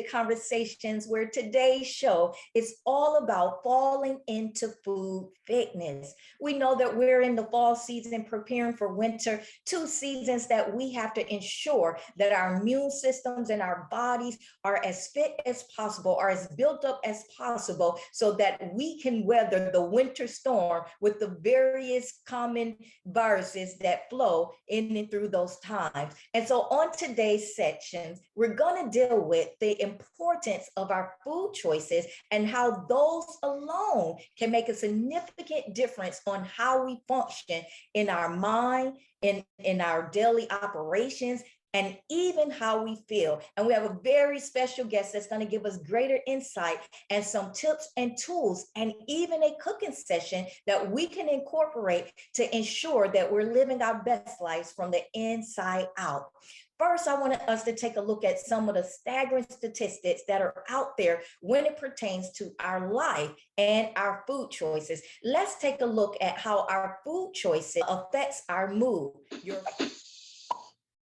Unlimited Conversations, where today's show is all about falling into food fitness. We know that we're in the fall season preparing for winter, two seasons that we have to ensure that our immune systems and our bodies are as fit as possible, are as built up as possible, so that we can weather the winter storm with the various common viruses that flow in and through those times. And so on today's sections, we're going to deal with the importance of our food choices and how those alone can make a significant difference on how we function in our mind, in our daily operations, and even how we feel. And we have a very special guest that's going to give us greater insight and some tips and tools, and even a cooking session that we can incorporate to ensure that we're living our best lives from the inside out. First, I wanted us to take a look at some of the staggering statistics that are out there when it pertains to our life and our food choices. Let's take a look at how our food choices affects our mood.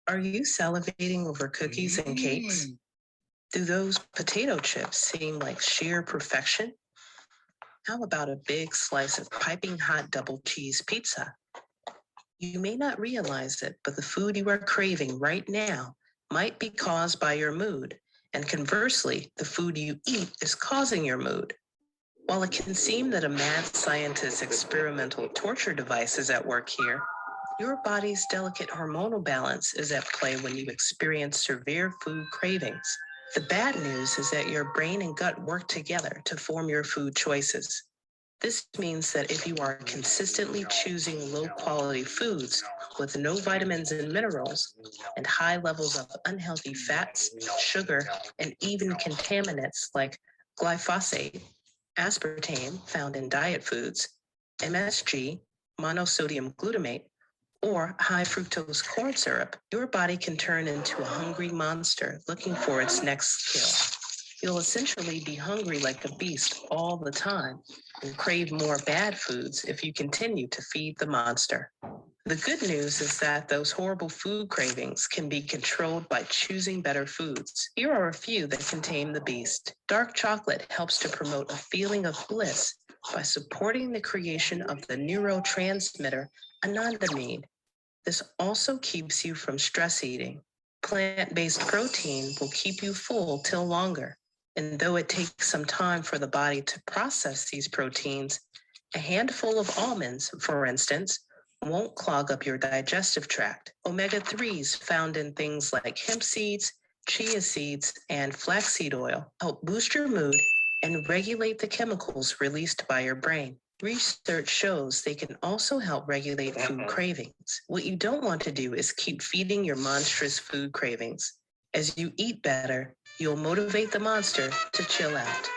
Are you salivating over cookies and cakes? Do those potato chips seem like sheer perfection? How about a big slice of piping hot double cheese pizza? You may not realize it, but the food you are craving right now might be caused by your mood, and conversely, the food you eat is causing your mood. While it can seem that a mad scientist's experimental torture device is at work here, your body's delicate hormonal balance is at play when you experience severe food cravings. The bad news is that your brain and gut work together to form your food choices. This means that if you are consistently choosing low-quality foods with no vitamins and minerals and high levels of unhealthy fats, sugar, and even contaminants like glyphosate, aspartame found in diet foods, MSG, monosodium glutamate, or high fructose corn syrup, your body can turn into a hungry monster looking for its next kill. You'll essentially be hungry like a beast all the time and crave more bad foods if you continue to feed the monster. The good news is that those horrible food cravings can be controlled by choosing better foods. Here are a few that can tame the beast. Dark chocolate helps to promote a feeling of bliss by supporting the creation of the neurotransmitter anandamide. This also keeps you from stress eating. Plant-based protein will keep you full till longer. And though it takes some time for the body to process these proteins, a handful of almonds, for instance, won't clog up your digestive tract. Omega-3s found in things like hemp seeds, chia seeds, and flaxseed oil help boost your mood and regulate the chemicals released by your brain. Research shows they can also help regulate food cravings. What you don't want to do is keep feeding your monstrous food cravings. As you eat better, you'll motivate the monster to chill out.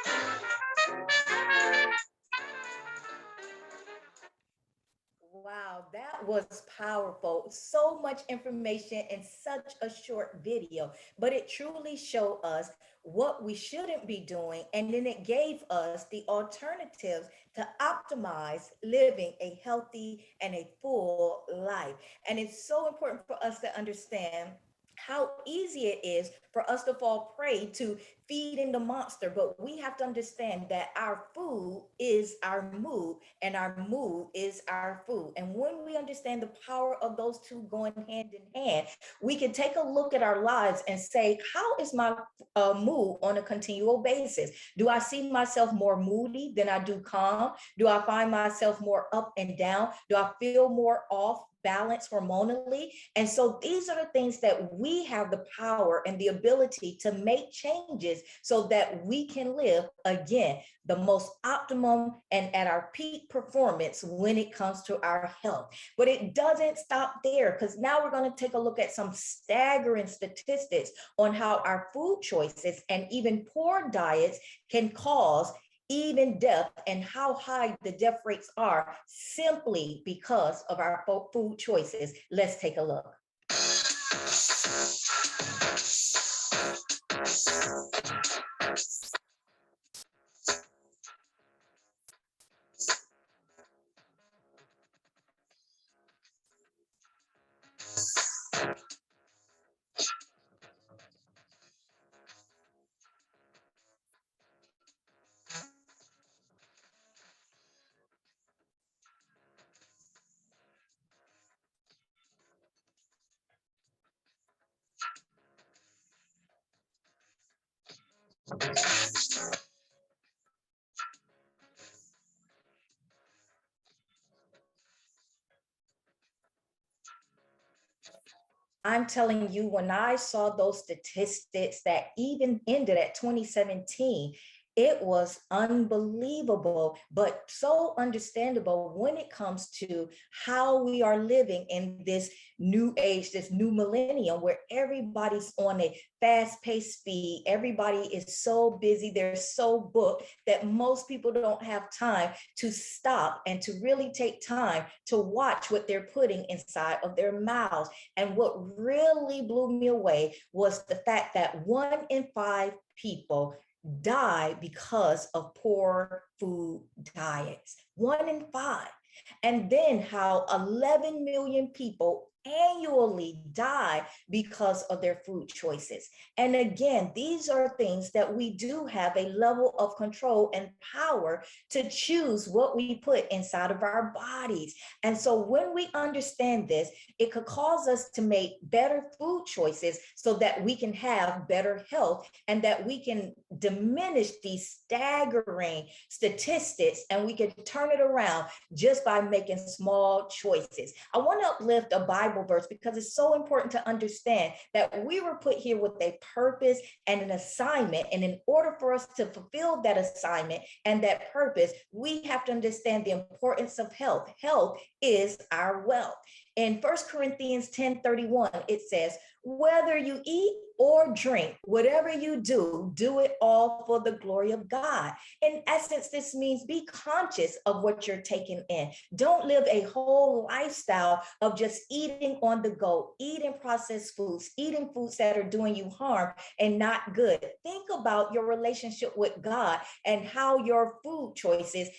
Wow, that was powerful. So much information in such a short video, but it truly showed us what we shouldn't be doing. And then it gave us the alternatives to optimize living a healthy and a full life. And it's so important for us to understand how easy it is for us to fall prey to feeding the monster. But we have to understand that our food is our mood and our mood is our food. And when we understand the power of those two going hand in hand, we can take a look at our lives and say, how is my mood on a continual basis? Do I see myself more moody than I do calm? Do I find myself more up and down? Do I feel more off balance hormonally? And so these are the things that we have the power and the ability to make changes so that we can live, again, the most optimum and at our peak performance when it comes to our health. But it doesn't stop there, because now we're going to take a look at some staggering statistics on how our food choices and even poor diets can cause even death, and how high the death rates are simply because of our food choices. Let's take a look. I'm telling you, when I saw those statistics that even ended at 2017, it was unbelievable, but so understandable when it comes to how we are living in this new age, this new millennium, where everybody's on a fast-paced speed. Everybody is so busy, they're so booked that most people don't have time to stop and to really take time to watch what they're putting inside of their mouths. And what really blew me away was the fact that 1 in 5 people die because of poor food diets. 1 in 5. And then how 11 million people annually die because of their food choices. And again, these are things that we do have a level of control and power to choose what we put inside of our bodies. And so when we understand this, it could cause us to make better food choices so that we can have better health and that we can diminish these staggering statistics, and we can turn it around just by making small choices. I want to uplift a Bible verse because it's so important to understand that we were put here with a purpose and an assignment. And in order for us to fulfill that assignment and that purpose, we have to understand the importance of health. Health is our wealth. In 1 Corinthians 10:31, it says, whether you eat or drink, whatever you do, do it all for the glory of God. In essence, this means be conscious of what you're taking in. Don't live a whole lifestyle of just eating on the go, eating processed foods, eating foods that are doing you harm and not good. Think about your relationship with God and how your food choices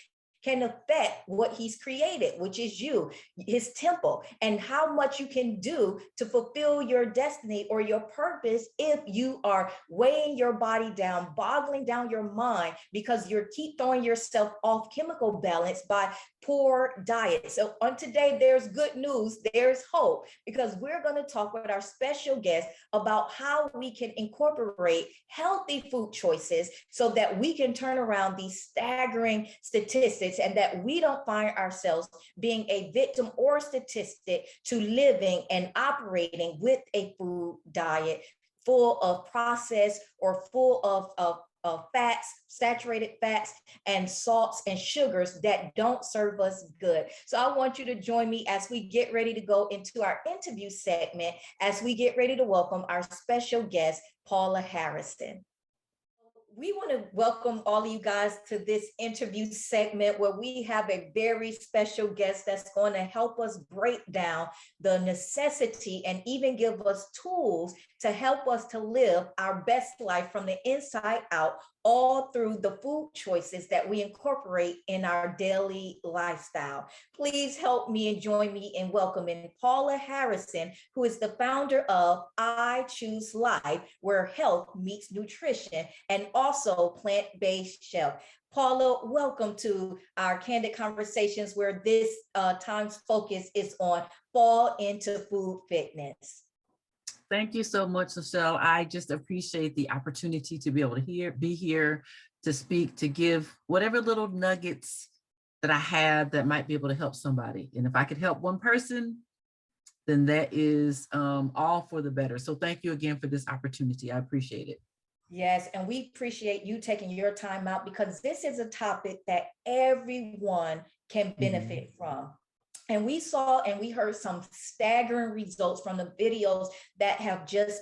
can affect what he's created, which is you, his temple, and how much you can do to fulfill your destiny or your purpose if you are weighing your body down, boggling down your mind because you keep throwing yourself off chemical balance by poor diet. So on today, there's good news, there's hope, because we're going to talk with our special guest about how we can incorporate healthy food choices so that we can turn around these staggering statistics and that we don't find ourselves being a victim or statistic to living and operating with a food diet full of processed or full of fats, saturated fats, and salts and sugars that don't serve us good. So I want you to join me as we get ready to go into our interview segment, as we get ready to welcome our special guest, Paula Harrison. We want to welcome all of you guys to this interview segment where we have a very special guest that's going to help us break down the necessity and even give us tools to help us to live our best life from the inside out, all through the food choices that we incorporate in our daily lifestyle. Please help me and join me in welcoming Paula Harrison, who is the founder of I Choose Life, where health meets nutrition, and also plant-based chef. Paula, welcome to our Candid Conversations, where this time's focus is on fall into food fitness. Thank you so much, Michelle. I just appreciate the opportunity to be able to be here, to speak, to give whatever little nuggets that I have that might be able to help somebody. And if I could help one person, then that is all for the better. So thank you again for this opportunity. I appreciate it. Yes, and we appreciate you taking your time out because this is a topic that everyone can benefit from. And we saw and we heard some staggering results from the videos that have just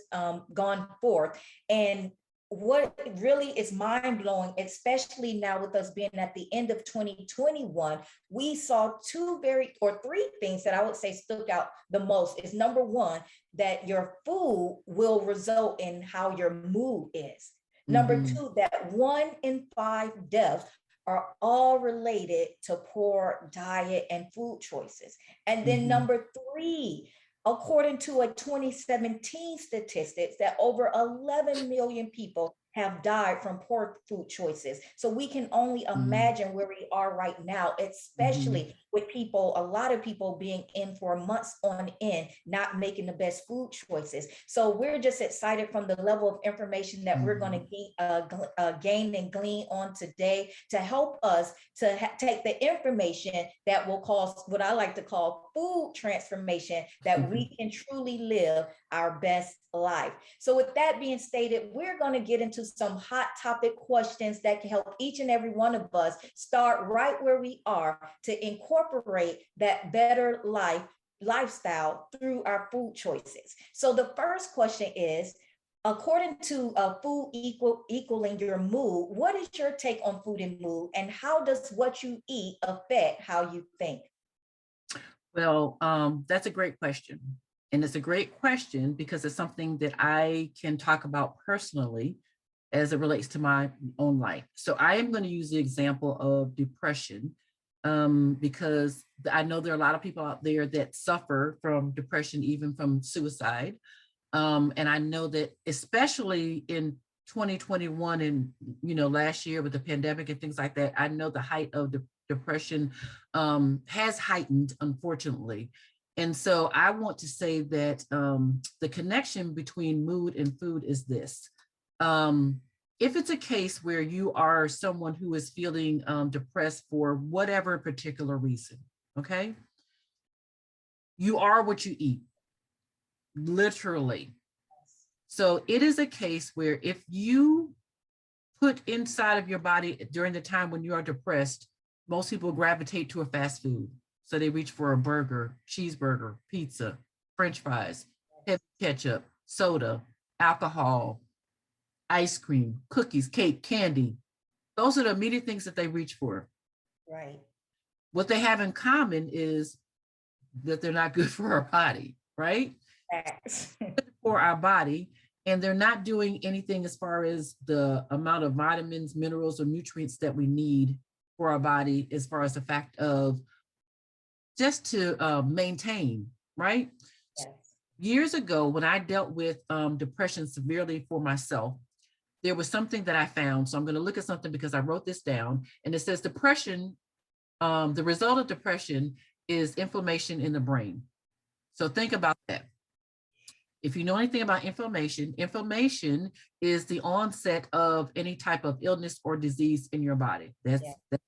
gone forth. And what really is mind-blowing, especially now with us being at the end of 2021, we saw three things that I would say stuck out the most. Is number one, that your food will result in how your mood is. Number two, that 1 in 5 deaths are all related to poor diet and food choices. And then number three, according to a 2017 statistics, that over 11 million people have died from poor food choices. So we can only imagine where we are right now, especially with people, a lot of people being in for months on end, not making the best food choices. So we're just excited from the level of information that we're going to gain and glean on today to help us to take the information that will cause what I like to call food transformation, that we can truly live our best life. So with that being stated, we're going to get into some hot topic questions that can help each and every one of us start right where we are to incorporate that better lifestyle through our food choices. So the first question is, according to food equaling your mood, what is your take on food and mood, and how does what you eat affect how you think? Well, that's a great question. And it's a great question because it's something that I can talk about personally as it relates to my own life. So I am going to use the example of depression because I know there are a lot of people out there that suffer from depression, even from suicide. And I know that especially in 2021 and, last year with the pandemic and things like that, I know the height of depression has heightened, unfortunately. And so I want to say that the connection between mood and food is this. If it's a case where you are someone who is feeling depressed for whatever particular reason, okay, you are what you eat, literally. So it is a case where if you put inside of your body during the time when you are depressed, most people gravitate to a fast food. So they reach for a burger, cheeseburger, pizza, French fries, heavy ketchup, soda, alcohol, ice cream, cookies, cake, candy. Those are the immediate things that they reach for. Right. What they have in common is that they're not good for our body, right? For our body, and they're not doing anything as far as the amount of vitamins, minerals, or nutrients that we need for our body, as far as the fact of just to maintain, right? Yes. Years ago, when I dealt with depression severely for myself, there was something that I found. So I'm going to look at something because I wrote this down, and it says depression, the result of depression is inflammation in the brain. So think about that. If you know anything about inflammation, inflammation is the onset of any type of illness or disease in your body. That's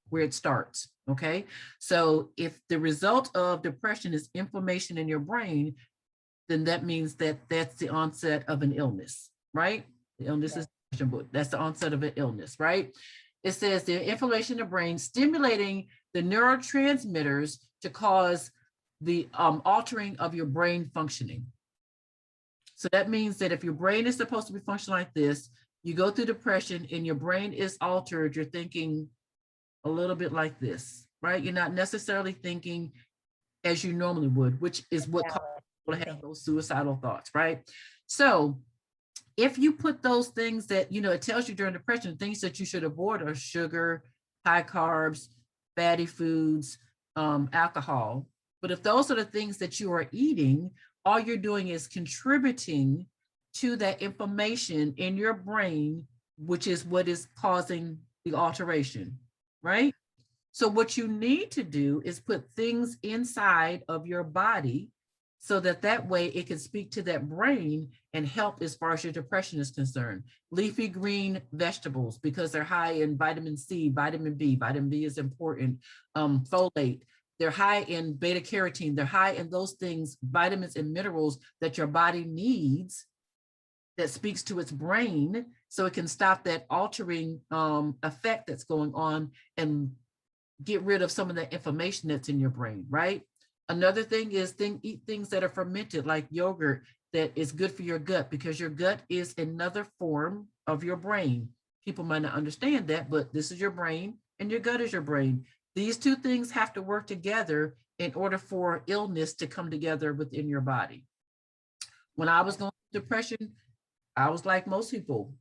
where it starts, okay? So if the result of depression is inflammation in your brain, then that means that that's the onset of an illness, right? The illness is that's the onset of an illness, right? It says the inflammation in the brain stimulating the neurotransmitters to cause the altering of your brain functioning. So that means that if your brain is supposed to be functioning like this, you go through depression and your brain is altered, you're thinking a little bit like this, right? You're not necessarily thinking as you normally would, which is what causes people to have those suicidal thoughts, right? So if you put those things that, it tells you during depression, things that you should avoid are sugar, high carbs, fatty foods, alcohol. But if those are the things that you are eating, all you're doing is contributing to that inflammation in your brain, which is what is causing the alteration, right? So what you need to do is put things inside of your body so that way it can speak to that brain and help as far as your depression is concerned. Leafy green vegetables, because they're high in vitamin C, vitamin B. Vitamin B is important. Folate. They're high in beta carotene. They're high in those things, vitamins and minerals that your body needs, that speaks to its brain so it can stop that altering effect that's going on and get rid of some of that inflammation that's in your brain, right? Another thing is eat things that are fermented, like yogurt, that is good for your gut, because your gut is another form of your brain. People might not understand that, but this is your brain and your gut is your brain. These two things have to work together in order for illness to come together within your body. When I was going through depression, I was like most people.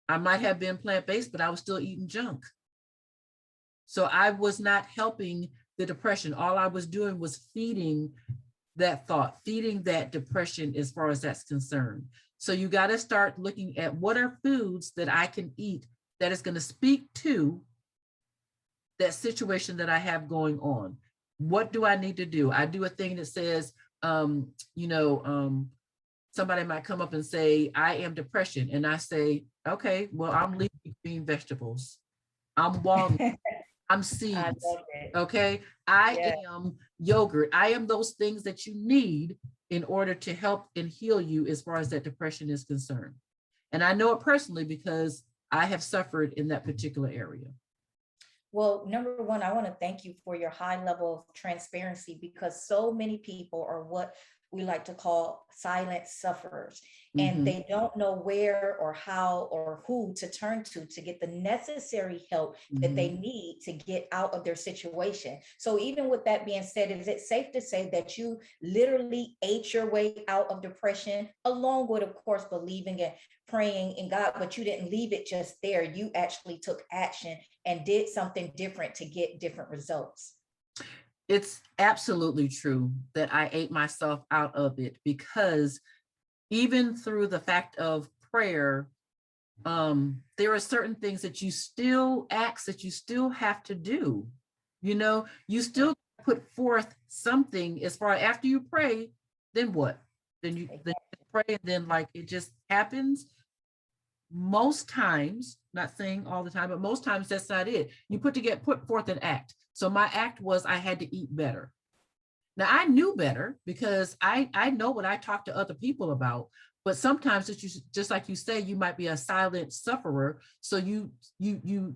I might have been plant-based, but I was still eating junk. So I was not helping the depression. All I was doing was feeding that thought, feeding that depression as far as that's concerned. So you got to start looking at what are foods that I can eat that is going to speak to that situation that I have going on. What do I need to do? I do a thing that says, you know, somebody might come up and say, I am depression. And I say, okay, well, I'm leafy green vegetables. I'm walnut. I'm I seeds. love it. Okay. I Yeah. am yogurt. I am those things that you need in order to help and heal you as far as that depression is concerned. And I know it personally because I have suffered in that particular area. Well, number one, I want to thank you for your high level of transparency because so many people are what we like to call silent sufferers, and Mhm, they don't know where or how or who to turn to get the necessary help that they mhm. need to get out of their situation. So, even with that being said, is it safe to say that you literally ate your way out of depression, along with, of course, believing and praying in God, but you didn't leave it just there? You actually took action and did something different to get different results. It's absolutely true that I ate myself out of it because even through the fact of prayer, there are certain things that you still ask that you still have to do. You know, you still put forth something as far after you pray, then what? Then you pray and then like it just happens. Most times, not saying all the time, but most times that's not it. You put forth an act. So my act was I had to eat better. Now I knew better because I know what I talk to other people about, but sometimes it's just like you say, you might be a silent sufferer. So you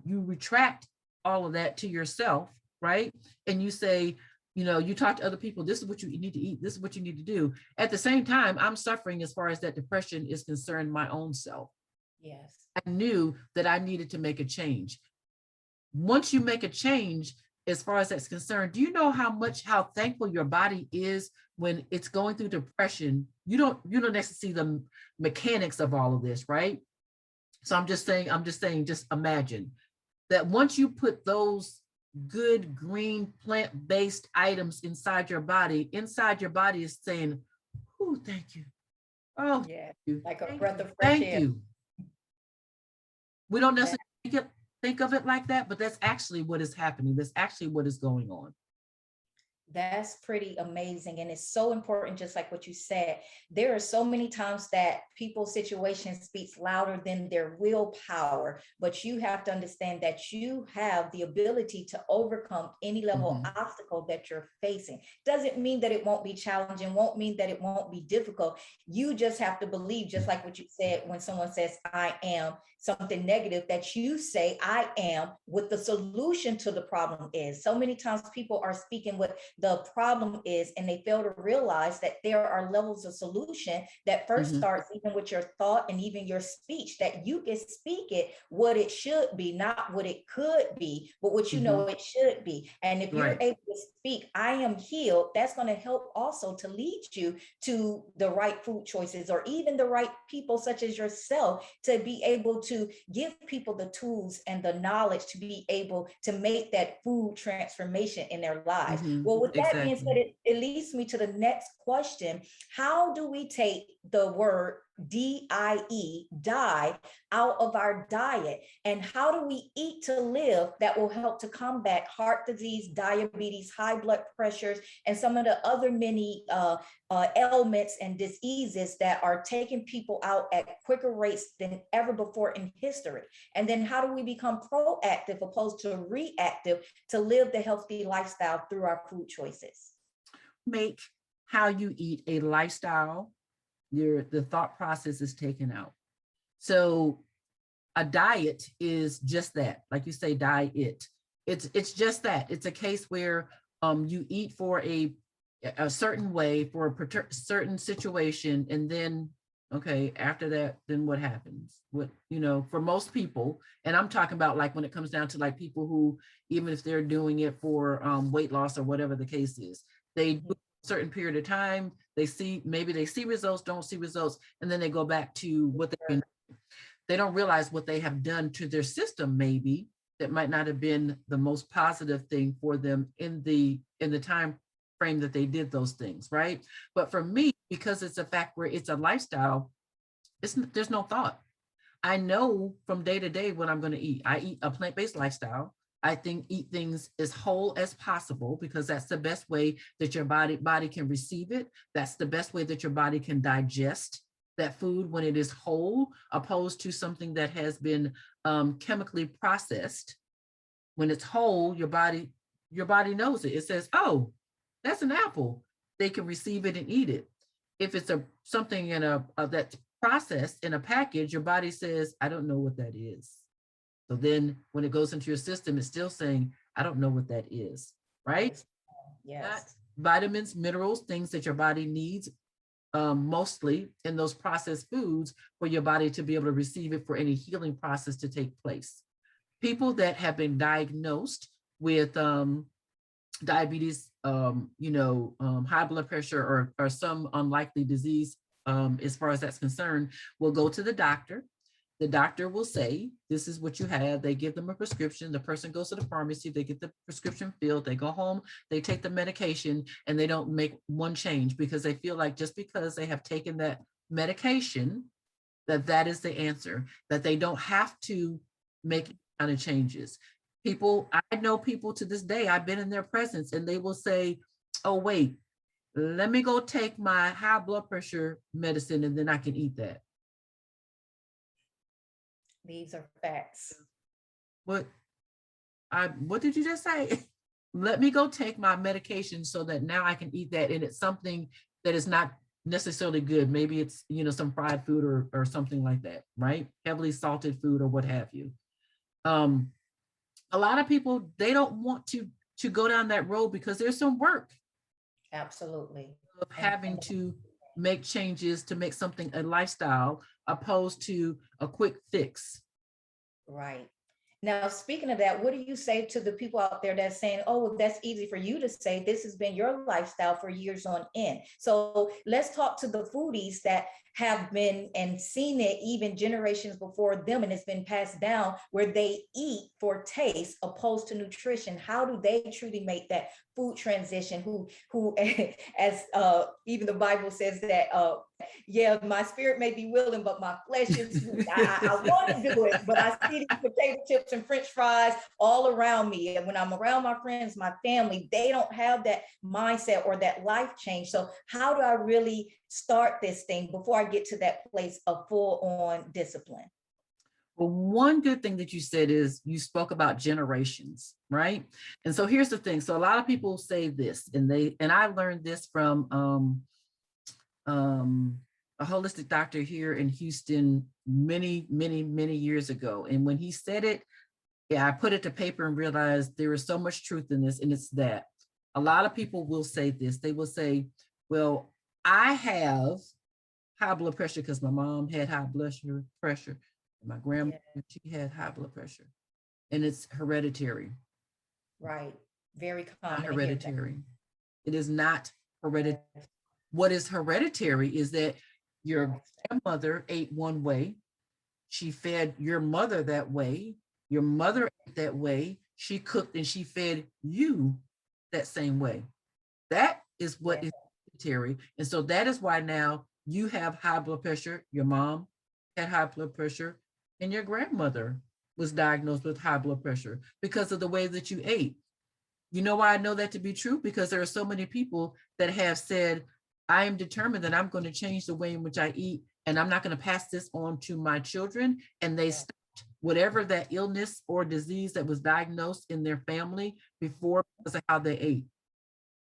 retract all of that to yourself, right? And you say, you know, you talk to other people, this is what you need to eat, this is what you need to do. At the same time, I'm suffering as far as that depression is concerned, my own self. Yes. I knew that I needed to make a change. Once you make a change, as far as that's concerned, do you know how thankful your body is when it's going through depression? You don't necessarily see the mechanics of all of this, right? So I'm just saying, just imagine that once you put those good green plant-based items inside your body is saying, oh, thank you. Oh, thank Yeah. you. Like a Thank breath you. of fresh Thank air. you. We don't That necessarily think of it like that, but that's actually what is happening. That's actually what is going on. That's pretty amazing. And it's so important, just like what you said. There are so many times that people's situation speaks louder than their willpower, but you have to understand that you have the ability to overcome any level Mhm. of obstacle that you're facing. Doesn't mean that it won't be challenging, won't mean that it won't be difficult. You just have to believe, just like what you said, when someone says, I am something negative, that you say, I am what the solution to the problem is. So many times people are speaking what the problem is, and they fail to realize that there are levels of solution that first Mhm. starts even with your thought and even your speech, that you can speak it what it should be, not what it could be, but what you know Mhm. it should be. And if you're Right. able to speak, I am healed, that's going to help also to lead you to the right food choices, or even the right people such as yourself, to be able to give people the tools and the knowledge to be able to make that food transformation in their lives. Mhm. Well, with that being Exactly. said, it leads me to the next question. How do we take the word DIE, die, out of our diet? And how do we eat to live that will help to combat heart disease, diabetes, high blood pressures, and some of the other many ailments and diseases that are taking people out at quicker rates than ever before in history? And then how do we become proactive opposed to reactive to live the healthy lifestyle through our food choices? Make how you eat a lifestyle. The thought process is taken out. So a diet is just that. Like you say, diet. It's just that. It's a case where you eat for a certain way for a certain situation, and then okay, after that, then what happens? What, for most people, and I'm talking about like when it comes down to like people who, even if they're doing it for weight loss or whatever the case is, they do Mhm. a certain period of time, maybe they see results, don't see results, and then they go back to what they've been. They don't realize what they have done to their system, maybe that might not have been the most positive thing for them in the time frame that they did those things, right? But for me, because it's a fact where it's a lifestyle, there's no thought. I know from day to day what I'm going to eat. I eat a plant-based lifestyle. I think eat things as whole as possible, because that's the best way that your body can receive it. That's the best way that your body can digest that food when it is whole, opposed to something that has been chemically processed. When it's whole, your body knows it. It says, "Oh, that's an apple." They can receive it and eat it. If it's something in that's processed in a package, your body says, "I don't know what that is." So then when it goes into your system, it's still saying, "I don't know what that is," right? Not Yes. vitamins, minerals, things that your body needs, mostly in those processed foods, for your body to be able to receive it, for any healing process to take place. People that have been diagnosed with diabetes, high blood pressure, or some unlikely disease, as far as that's concerned, will go to the doctor. The doctor will say, "This is what you have." They give them a prescription. The person goes to the pharmacy, they get the prescription filled, they go home, they take the medication, and they don't make one change, because they feel like just because they have taken that medication, that is the answer, that they don't have to make any kind of changes. I know people to this day, I've been in their presence, and they will say, "Oh, wait, let me go take my high blood pressure medicine, and then I can eat that." These are facts. What what did you just say? Let me go take my medication so that now I can eat that. And it's something that is not necessarily good. Maybe it's, some fried food, or something like that, right? Heavily salted food or what have you. Um, a lot of people, they don't want to go down that road, because there's some work Absolutely. of having to make changes to make something a lifestyle, opposed to a quick fix. Right. Now, speaking of that, what do you say to the people out there that's saying, "Oh, well, that's easy for you to say. This has been your lifestyle for years on end." So let's talk to the foodies that have been and seen it even generations before them, and it's been passed down, where they eat for taste opposed to nutrition. How do they truly make that food transition? Who, as even the Bible says that, yeah, my spirit may be willing, but my flesh is weak. I want to do it, but I see these potato chips and French fries all around me. And when I'm around my friends, my family, they don't have that mindset or that life change. So how do I really start this thing before I get to that place of full on discipline? Well, one good thing that you said is you spoke about generations, right? And so here's the thing. So a lot of people say this, and I learned this from a holistic doctor here in Houston many, many, many years ago. And when he said it, yeah, I put it to paper and realized there is so much truth in this. And it's that a lot of people will say this. They will say, "Well, I have high blood pressure because my mom had high blood pressure. And my grandma, Yeah, she had high blood pressure, and it's hereditary." right. Very Not common to hear that. hereditary. It is not hereditary. Yes, What is hereditary is that your yes, grandmother ate one way, she fed your mother that way, your mother ate that way, she cooked and she fed you that same way. That is what yes, is hereditary. And so that is why now you have high blood pressure, your mom had high blood pressure, and your grandmother was diagnosed with high blood pressure because of the way that you ate. You know why I know that to be true? Because there are so many people that have said, "I am determined that I'm going to change the way in which I eat, and I'm not going to pass this on to my children." And they yes, stopped whatever that illness or disease that was diagnosed in their family before, because of how they ate.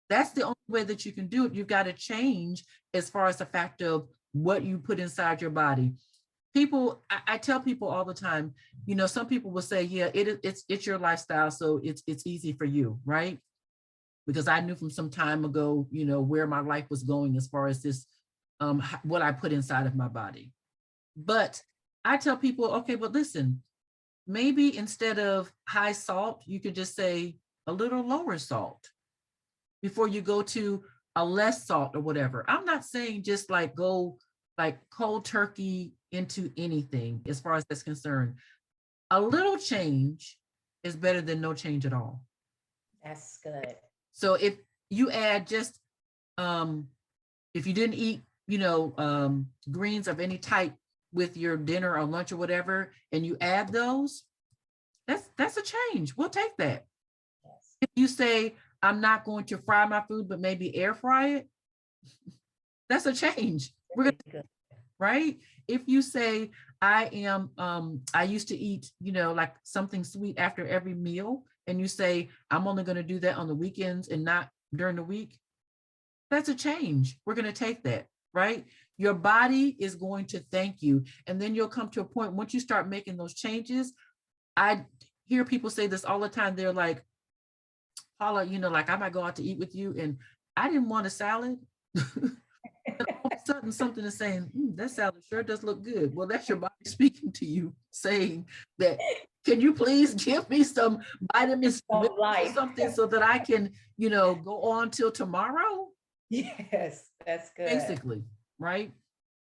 That's the only way that you can do it. You've got to change as far as the fact of what you put inside your body. I tell people all the time, some people will say, "Yeah, it's your lifestyle, so it's easy for you," right? Because I knew from some time ago, where my life was going as far as this, what I put inside of my body. But I tell people, okay, but listen, maybe instead of high salt, you could just say a little lower salt before you go to a less salt or whatever. I'm not saying just like go like cold turkey into anything as far as that's concerned. A little change is better than no change at all. that's good. So if you add just, um, if you didn't eat, greens of any type with your dinner or lunch or whatever, and you add those, That's a change. We'll take that. Yes. If you say, I'm not going to fry my food, but maybe air fry it, that's a change. We're gonna, Very good. right? If you say, I used to eat, like something sweet after every meal, and you say, I'm only going to do that on the weekends and not during the week, that's a change. We're going to take that, right? Your body is going to thank you. And then you'll come to a point, once you start making those changes, I hear people say this all the time. They're like, Paula, like I might go out to eat with you and I didn't want a salad. And all of a sudden something is saying, that salad sure does look good. Well, that's your body speaking to you saying that, can you please give me some vitamins Of or life. something so that I can, go on till tomorrow, Yes, that's good. basically, right?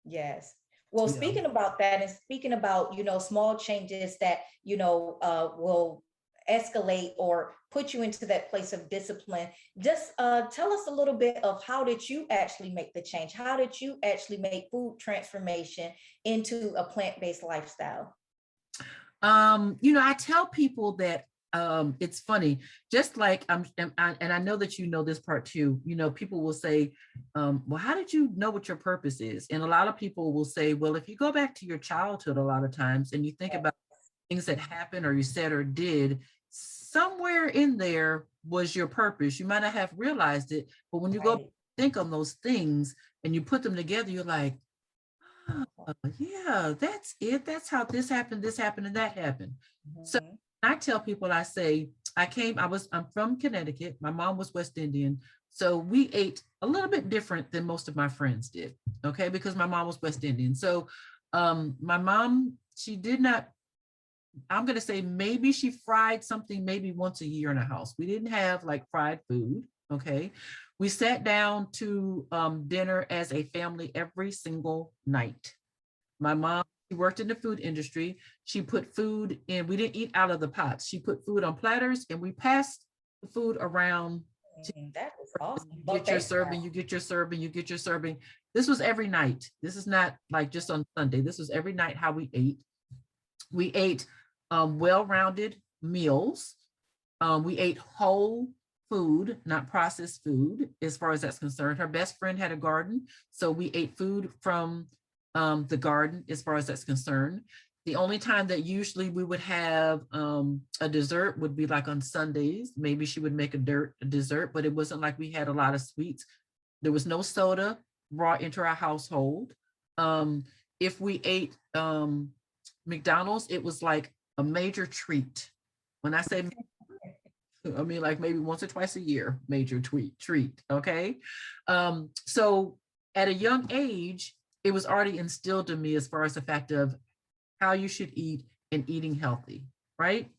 Yes. Well, Yeah. speaking about that and speaking about, small changes that, will escalate or put you into that place of discipline, just tell us a little bit of how did you actually make the change? How did you actually make food transformation into a plant-based lifestyle? I tell people that it's funny, just like and I know that you know this part too. People will say, well, how did you know what your purpose is? And a lot of people will say, well, if you go back to your childhood a lot of times and you think about things that happened or you said or did, somewhere in there was your purpose. You might not have realized it, but when you go think on those things and you put them together, you're like, yeah, that's it. That's how this happened, and that happened. So Mhm. I tell people, I say, I'm from Connecticut. My mom was West Indian. So we ate a little bit different than most of my friends did. Okay. Because my mom was West Indian. So my mom, she did not, I'm going to say maybe she fried something maybe once a year in a house. We didn't have like fried food. Okay. We sat down to dinner as a family every single night. My mom, she worked in the food industry. She put food in, we didn't eat out of the pots. She put food on platters and we passed the food around. That is awesome. You get your serving, you get your serving, you get your serving. This was every night. This is not like just on Sunday. This was every night how we ate. We ate well-rounded meals. We ate whole food, not processed food, as far as that's concerned. Her best friend had a garden, so we ate food from the garden, as far as that's concerned. The only time that usually we would have a dessert would be like on Sundays. Maybe she would make a dessert, but it wasn't like we had a lot of sweets. There was no soda brought into our household. If we ate McDonald's, it was like a major treat. When I say, I mean like maybe once or twice a year, major treat. Okay. So at a young age, it was already instilled in me as far as the fact of how you should eat and eating healthy, right?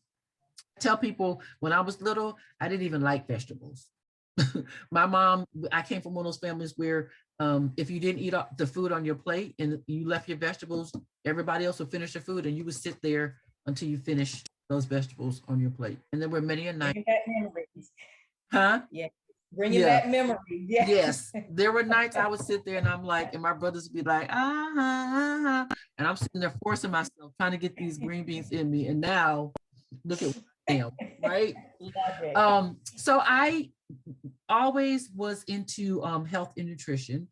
I tell people when I was little, I didn't even like vegetables. My mom, I came from one of those families where if you didn't eat the food on your plate and you left your vegetables, everybody else would finish their food and you would sit there until you finish those vegetables on your plate. And there were many a night. Bringing back memories. Huh? Yeah. Bringing Yeah. back memories. Yeah. Yes. There were nights I would sit there and I'm like, and my brothers would be like, and I'm sitting there forcing myself, trying to get these green beans in me. And now look at what I am, right? Love it. So I always was into health and nutrition.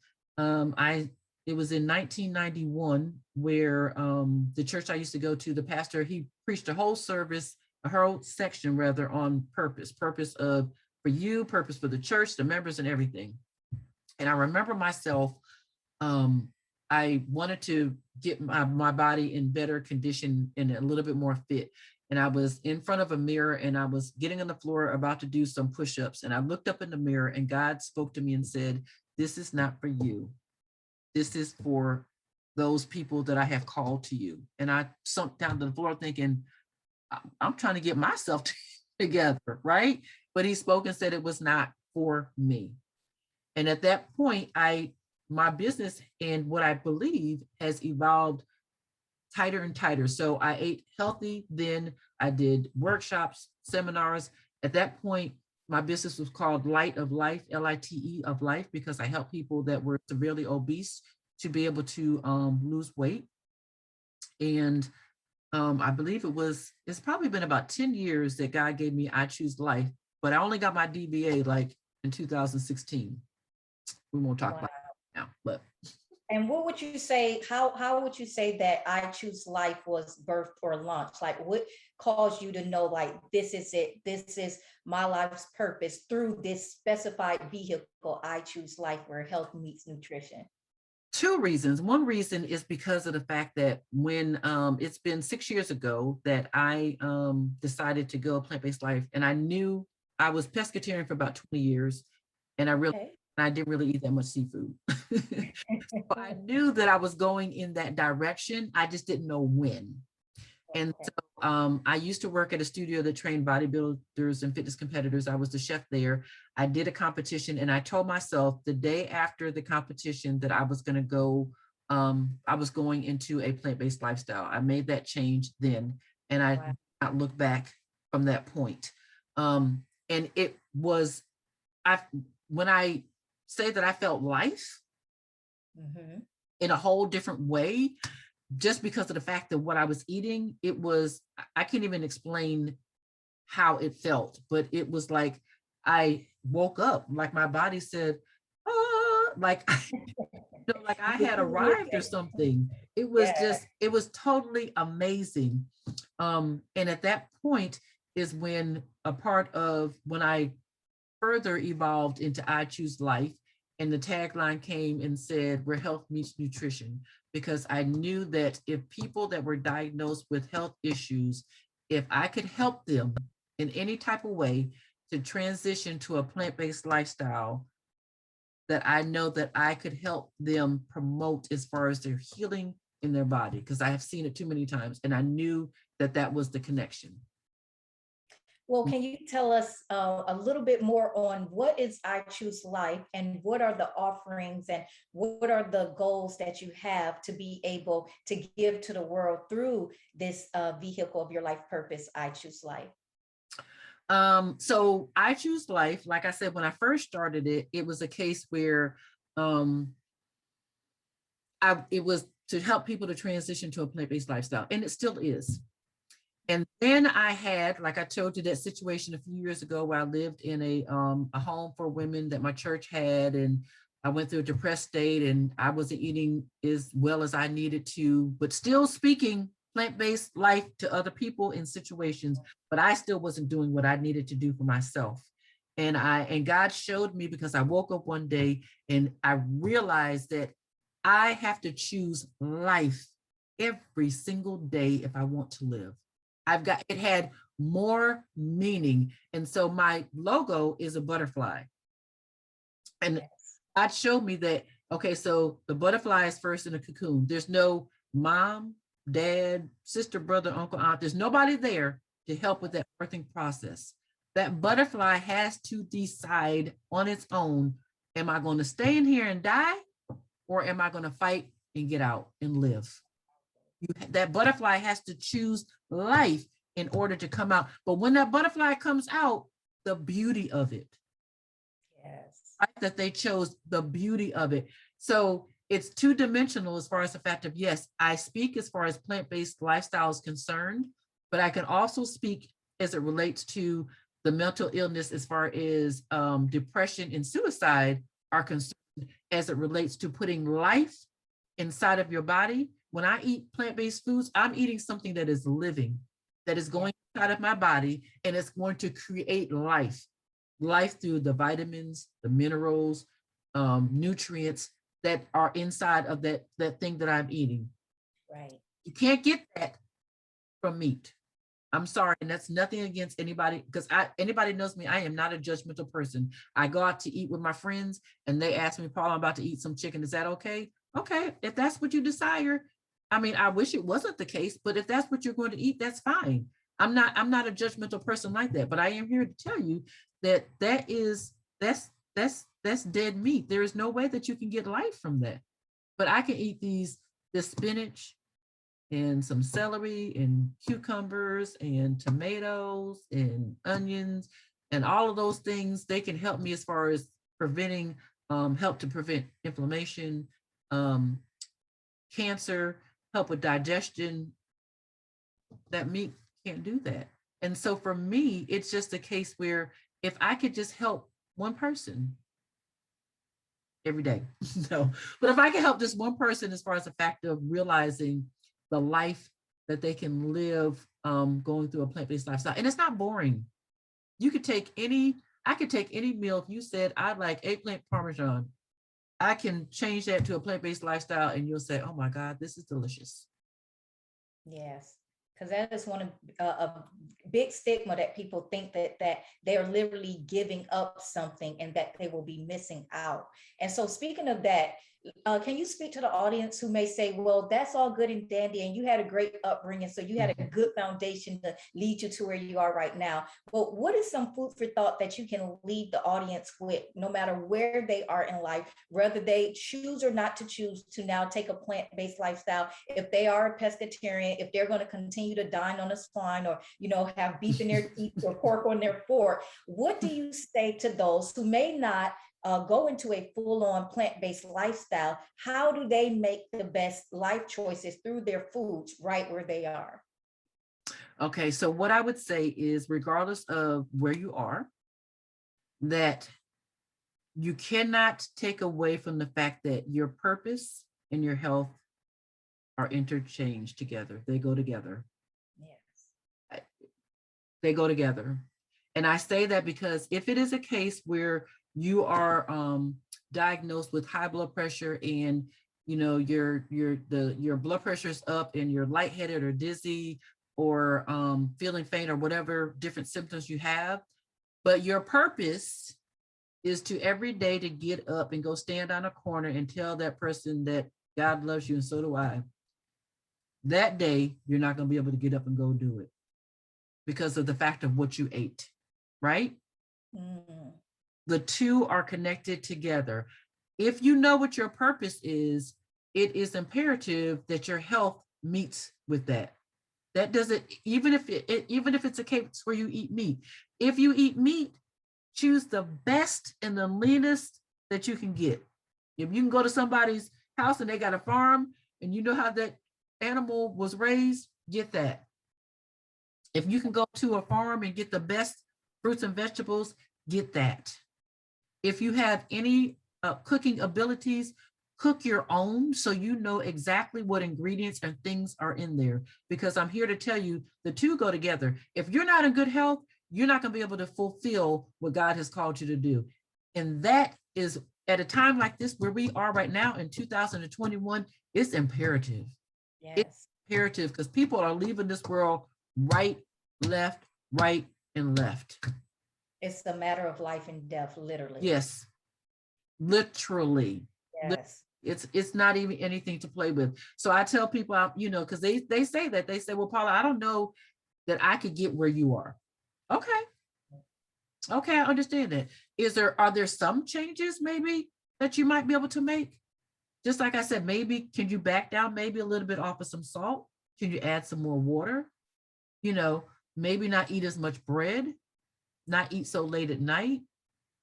It was in 1991 where the church I used to go to, the pastor, he preached a whole service, a whole section rather, on purpose of for you, purpose for the church, the members and everything. And I remember myself, I wanted to get my body in better condition and a little bit more fit. And I was in front of a mirror and I was getting on the floor about to do some push-ups. And I looked up in the mirror and God spoke to me and said, this is not for you. This is for those people that I have called to you. And I sunk down to the floor thinking, I'm trying to get myself together, right? But he spoke and said it was not for me. And at that point, my business and what I believe has evolved tighter and tighter. So I ate healthy, then I did workshops, seminars. At that point, my business was called Light of Life, Lite of Life, because I helped people that were severely obese to be able to lose weight. And I believe it's probably been about 10 years that God gave me I Choose Life, but I only got my DBA like in 2016. We won't talk Wow. about it now, but. And what would you say, how would you say that I Choose Life was birthed or launched? Like what caused you to know like this is it, this is my life's purpose through this specified vehicle, I Choose Life, where health meets nutrition? Two reasons. One reason is because of the fact that when it's been 6 years ago that I decided to go plant-based life, and I knew I was pescatarian for about 20 years, and Okay. I didn't really eat that much seafood. So I knew that I was going in that direction. I just didn't know when. And Okay. so I used to work at a studio that trained bodybuilders and fitness competitors. I was the chef there. I did a competition, and I told myself the day after the competition that I was going to go, I was going into a plant-based lifestyle. I made that change then, and I did Wow. not look back from that point. And it was, I when I say that I felt life Mhm. in a whole different way, just because of the fact that what I was eating, I can't even explain how it felt, but it was like I woke up, like my body said, like, like I You had were truly arrived or okay. something. Yeah. It was totally amazing. And at that point is when when I further evolved into I Choose Life. And the tagline came and said, where health meets nutrition, because I knew that if people that were diagnosed with health issues, if I could help them in any type of way to transition to a plant-based lifestyle, that I know that I could help them promote as far as their healing in their body, because I have seen it too many times. And I knew that that was the connection. Well, can you tell us a little bit more on what is I Choose Life and what are the offerings and what are the goals that you have to be able to give to the world through this vehicle of your life purpose, I Choose Life? So I Choose Life, like I said, when I first started it, it was a case where um, it was to help people to transition to a plant-based lifestyle, and it still is. And then I had, like I told you, that situation a few years ago where I lived in a home for women that my church had, and I went through a depressed state, and I wasn't eating as well as I needed to, but still speaking plant-based life to other people in situations, but I still wasn't doing what I needed to do for myself. And God showed me, because I woke up one day and I realized that I have to choose life every single day if I want to live. It had more meaning. And so my logo is a butterfly. And Yes. God showed me that, okay, so the butterfly is first in a cocoon. There's no mom, dad, sister, brother, uncle, aunt. There's nobody there to help with that birthing process. That butterfly has to decide on its own, am I going to stay in here and die, or am I going to fight and get out and live? That butterfly has to choose life in order to come out. But when that butterfly comes out, the beauty of it, Yes. right? That they chose the beauty of it. So it's two-dimensional as far as the fact of, yes, I speak as far as plant-based lifestyle is concerned, but I can also speak as it relates to the mental illness as far as depression and suicide are concerned, as it relates to putting life inside of your body. When I eat plant-based foods, I'm eating something that is living, that is going inside of my body, and it's going to create life through the vitamins, the minerals, nutrients that are inside of that thing that I'm eating. Right. You can't get that from meat. I'm sorry, and that's nothing against anybody, because anybody knows me, I am not a judgmental person. I go out to eat with my friends and they ask me, Paul, I'm about to eat some chicken. Is that okay? Okay, if that's what you desire. I mean, I wish it wasn't the case, but if that's what you're going to eat, that's fine. I'm not a judgmental person like that, but I am here to tell you that that's dead meat. There is no way that you can get life from that. But I can eat this spinach and some celery and cucumbers and tomatoes and onions and all of those things. They can help me as far as help to prevent inflammation, um, cancer, help with digestion, that meat can't do that. And so for me, it's just a case where if I could just help one person every day, no, but if I can help just one person as far as the fact of realizing the life that they can live going through a plant-based lifestyle, and it's not boring. You could take any, I could take any meal. If you said, I'd like eggplant parmesan, I can change that to a plant-based lifestyle and you'll say, oh my God, this is delicious. Yes, because that is one of a big stigma that people think that they're literally giving up something and that they will be missing out. And so, speaking of that, can you speak to the audience who may say, "Well, that's all good and dandy, and you had a great upbringing, so you had a good foundation to lead you to where you are right now." But what is some food for thought that you can leave the audience with, no matter where they are in life, whether they choose or not to choose to now take a plant-based lifestyle, if they are a pescatarian, if they're going to continue to dine on a swine or, have beef in their teeth or pork on their fork, what do you say to those who may not go into a full-on plant-based lifestyle? How do they make the best life choices through their foods right where they are? Okay, so what I would say is, regardless of where you are, that you cannot take away from the fact that your purpose and your health are interchanged together. They go together. Yes. They go together. And I say that because if it is a case where you are diagnosed with high blood pressure and your blood pressure is up and you're lightheaded or dizzy or feeling faint or whatever different symptoms you have, but your purpose is to every day to get up and go stand on a corner and tell that person that God loves you and so do I. That day, you're not going to be able to get up and go do it because of the fact of what you ate, right? Mm. The two are connected together. If you know what your purpose is, it is imperative that your health meets with that. That doesn't, even if it's a case where you eat meat. If you eat meat, choose the best and the leanest that you can get. If you can go to somebody's house and they got a farm and you know how that animal was raised, get that. If you can go to a farm and get the best fruits and vegetables, get that. If you have any cooking abilities, cook your own so you know exactly what ingredients and things are in there. Because I'm here to tell you the two go together. If you're not in good health, you're not going to be able to fulfill what God has called you to do. And that is at a time like this where we are right now in 2021, it's imperative. Yes. It's imperative because people are leaving this world right, left, right, and left. It's a matter of life and death, literally. Yes, literally. Yes. It's not even anything to play with. So I tell people, because they say that, they say, well, Paula, I don't know that I could get where you are. Okay, I understand that. Are there some changes maybe that you might be able to make? Just like I said, maybe can you back down maybe a little bit off of some salt? Can you add some more water? Maybe not eat as much bread, not eat so late at night,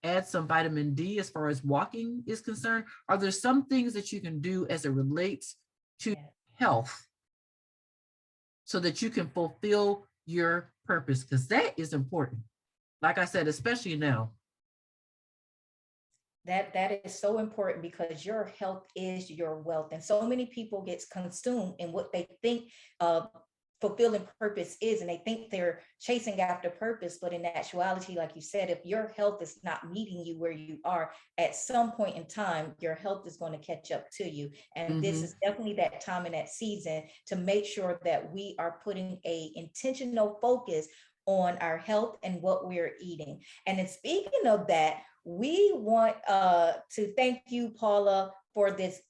add some vitamin D as far as walking is concerned. Are there some things that you can do as it relates to health so that you can fulfill your purpose? Because that is important. Like I said, especially now. That is so important because your health is your wealth. And so many people get consumed in what they think fulfilling purpose is, and they think they're chasing after purpose, but in actuality, like you said, if your health is not meeting you where you are, at some point in time your health is going to catch up to you. And this is definitely that time and that season to make sure that we are putting a intentional focus on our health and what we're eating. And then speaking of that, we want to thank you, Paula, for this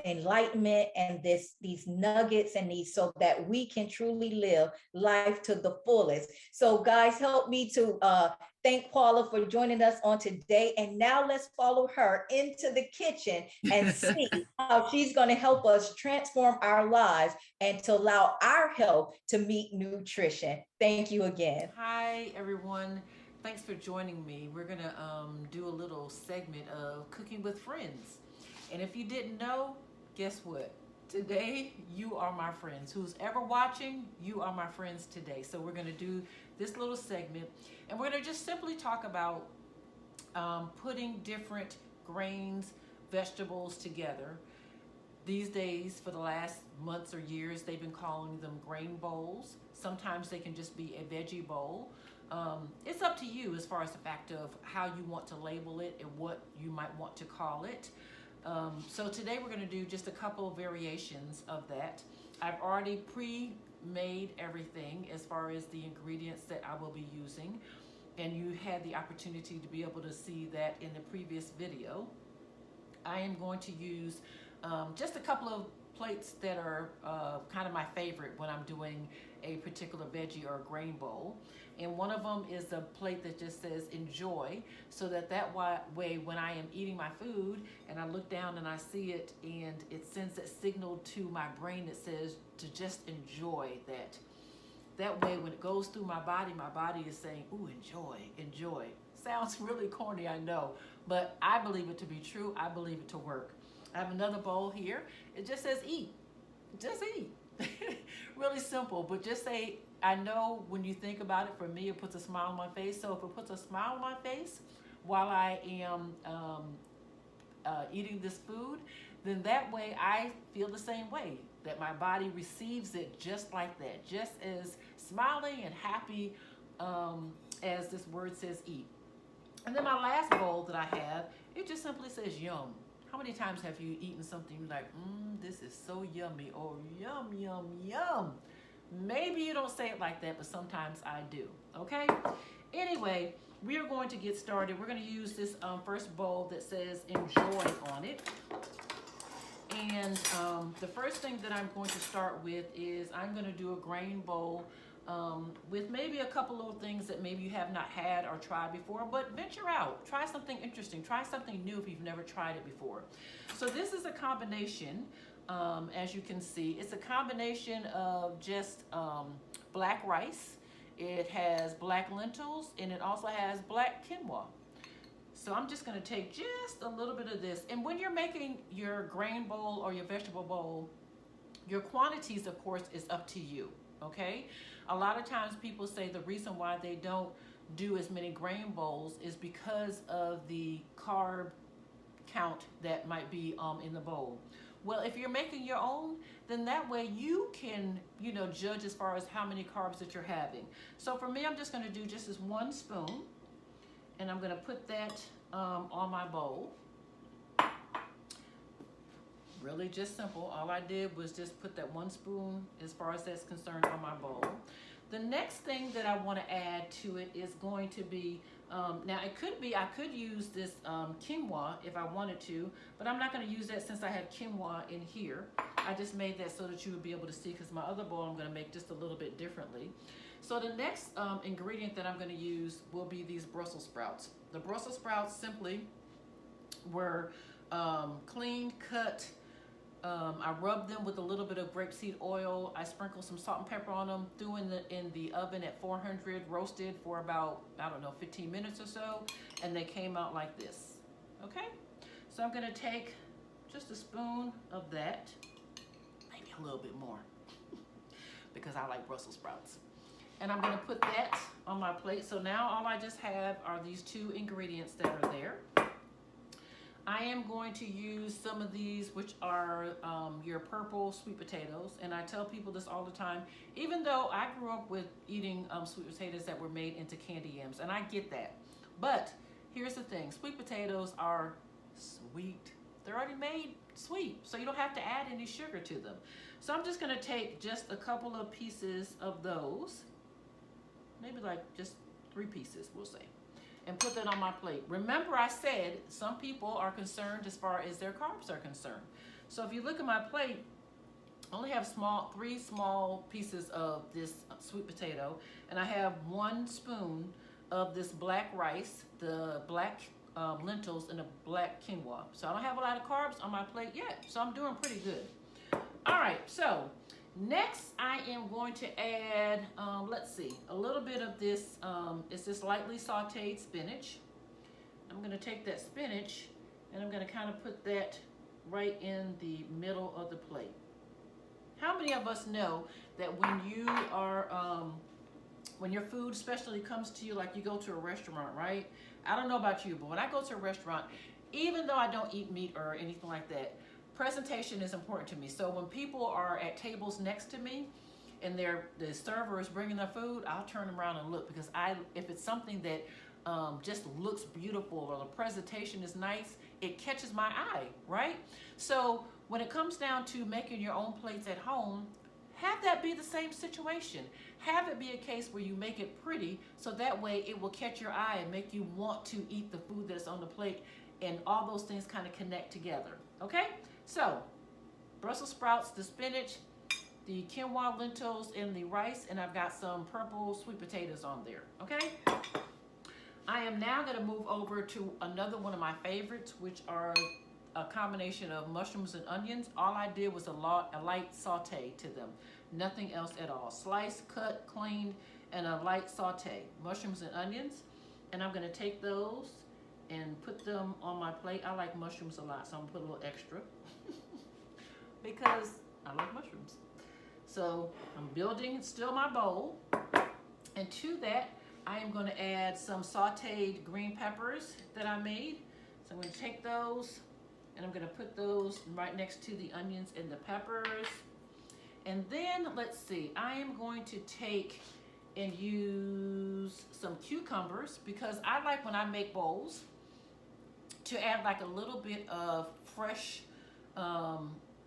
enlightenment and these nuggets and these, so that we can truly live life to the fullest. So guys, help me to thank Paula for joining us on today. And now let's follow her into the kitchen and see how she's going to help us transform our lives and to allow our health to meet nutrition. Thank you again. Hi, everyone. Thanks for joining me. We're going to do a little segment of cooking with friends. And if you didn't know, guess what? Today, you are my friends. Who's ever watching, you are my friends today. So we're going to do this little segment, and we're going to just simply talk about putting different grains, vegetables together. These days, for the last months or years, they've been calling them grain bowls. Sometimes they can just be a veggie bowl. It's up to you as far as the fact of how you want to label it and what you might want to call it. So today we're going to do just a couple of variations of that. I've already pre-made everything as far as the ingredients that I will be using, and you had the opportunity to be able to see that in the previous video. I am going to use just a couple of plates that are kind of my favorite when I'm doing a particular veggie or grain bowl. And one of them is a plate that just says enjoy, so that way when I am eating my food and I look down and I see it, and it sends that signal to my brain that says to just enjoy that. That way when it goes through my body is saying, ooh, enjoy, enjoy. Sounds really corny, I know, but I believe it to be true. I believe it to work. I have another bowl here. It just says eat. Just eat. Really simple, but just say, I know when you think about it, for me, it puts a smile on my face. So if it puts a smile on my face while I am eating this food, then that way I feel the same way, that my body receives it just like that, just as smiling and happy as this word says eat. And then my last bowl that I have, it just simply says yum. How many times have you eaten something you're like, this is so yummy, or yum, yum, yum? Maybe you don't say it like that, but sometimes I do, okay? Anyway, we are going to get started. We're going to use this first bowl that says enjoy on it. And the first thing that I'm going to start with is I'm going to do a grain bowl with maybe a couple little things that maybe you have not had or tried before, but venture out. Try something interesting. Try something new if you've never tried it before. So this is a combination, as you can see. It's a combination of just black rice. It has black lentils, and it also has black quinoa. So I'm just going to take just a little bit of this. And when you're making your grain bowl or your vegetable bowl, your quantities, of course, is up to you, okay? A lot of times people say the reason why they don't do as many grain bowls is because of the carb count that might be in the bowl. Well, if you're making your own, then that way you can, judge as far as how many carbs that you're having. So for me, I'm just going to do just this 1 spoon, and I'm going to put that on my bowl. Really just simple. All I did was just put that 1 spoon, as far as that's concerned, on my bowl. The next thing that I want to add to it is going to be, now it could be, I could use this quinoa if I wanted to, but I'm not going to use that since I have quinoa in here. I just made that so that you would be able to see, because my other bowl I'm going to make just a little bit differently. So the next ingredient that I'm going to use will be these Brussels sprouts. The Brussels sprouts simply were cleaned, cut. I rubbed them with a little bit of grapeseed oil. I sprinkled some salt and pepper on them, threw in the oven at 400, roasted for about, 15 minutes or so, and they came out like this, okay? So I'm gonna take just a spoon of that, maybe a little bit more, because I like Brussels sprouts. And I'm gonna put that on my plate. So now all I just have are these 2 ingredients that are there. I am going to use some of these, which are your purple sweet potatoes. And I tell people this all the time, even though I grew up with eating sweet potatoes that were made into candy yams, and I get that. But here's the thing, sweet potatoes are sweet. They're already made sweet, so you don't have to add any sugar to them. So I'm just gonna take just a couple of pieces of those, maybe like just 3 pieces, we'll say, and put that on my plate. Remember, I said some people are concerned as far as their carbs are concerned. So if you look at my plate, I only have 3 small pieces of this sweet potato, and I have 1 spoon of this black rice, the black lentils, and the black quinoa. So I don't have a lot of carbs on my plate yet, so I'm doing pretty good. All right, so next I am going to add, let's see, a little bit of this, it's this lightly sauteed spinach. I'm gonna take that spinach and I'm gonna kind of put that right in the middle of the plate. How many of us know that when you are, when your food especially comes to you, like you go to a restaurant, right? I don't know about you, but when I go to a restaurant, even though I don't eat meat or anything like that, presentation is important to me. So when people are at tables next to me and the server is bringing their food, I'll turn around and look, because if it's something that just looks beautiful or the presentation is nice, it catches my eye, right? So when it comes down to making your own plates at home, have that be the same situation. Have it be a case where you make it pretty, so that way it will catch your eye and make you want to eat the food that's on the plate, and all those things kind of connect together, okay? So, Brussels sprouts, the spinach, the quinoa, lentils, and the rice, and I've got some purple sweet potatoes on there, okay? I am now gonna move over to another one of my favorites, which are a combination of mushrooms and onions. All I did was a light saute to them, nothing else at all. Sliced, cut, cleaned, and a light saute. Mushrooms and onions, and I'm gonna take those and put them on my plate. I like mushrooms a lot, so I'm gonna put a little extra because I like mushrooms. So I'm building still my bowl, and to that I am going to add some sauteed green peppers that I made. So I'm going to take those and I'm going to put those right next to the onions and the peppers. And then let's see, I am going to take and use some cucumbers, because I like, when I make bowls, to add like a little bit of fresh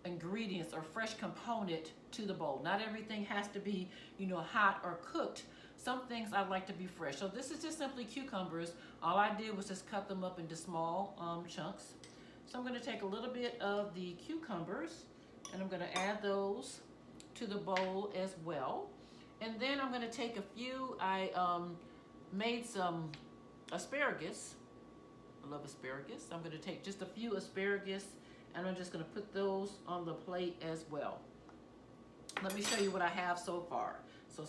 ingredients or fresh component to the bowl. Not everything has to be, hot or cooked. Some things I like to be fresh. So this is just simply cucumbers. All I did was just cut them up into small chunks. So I'm going to take a little bit of the cucumbers and I'm going to add those to the bowl as well. And then I'm going to take a few, I made some asparagus. I love asparagus. I'm going to take just a few asparagus and I'm just going to put those on the plate as well. Let me show you what I have so far.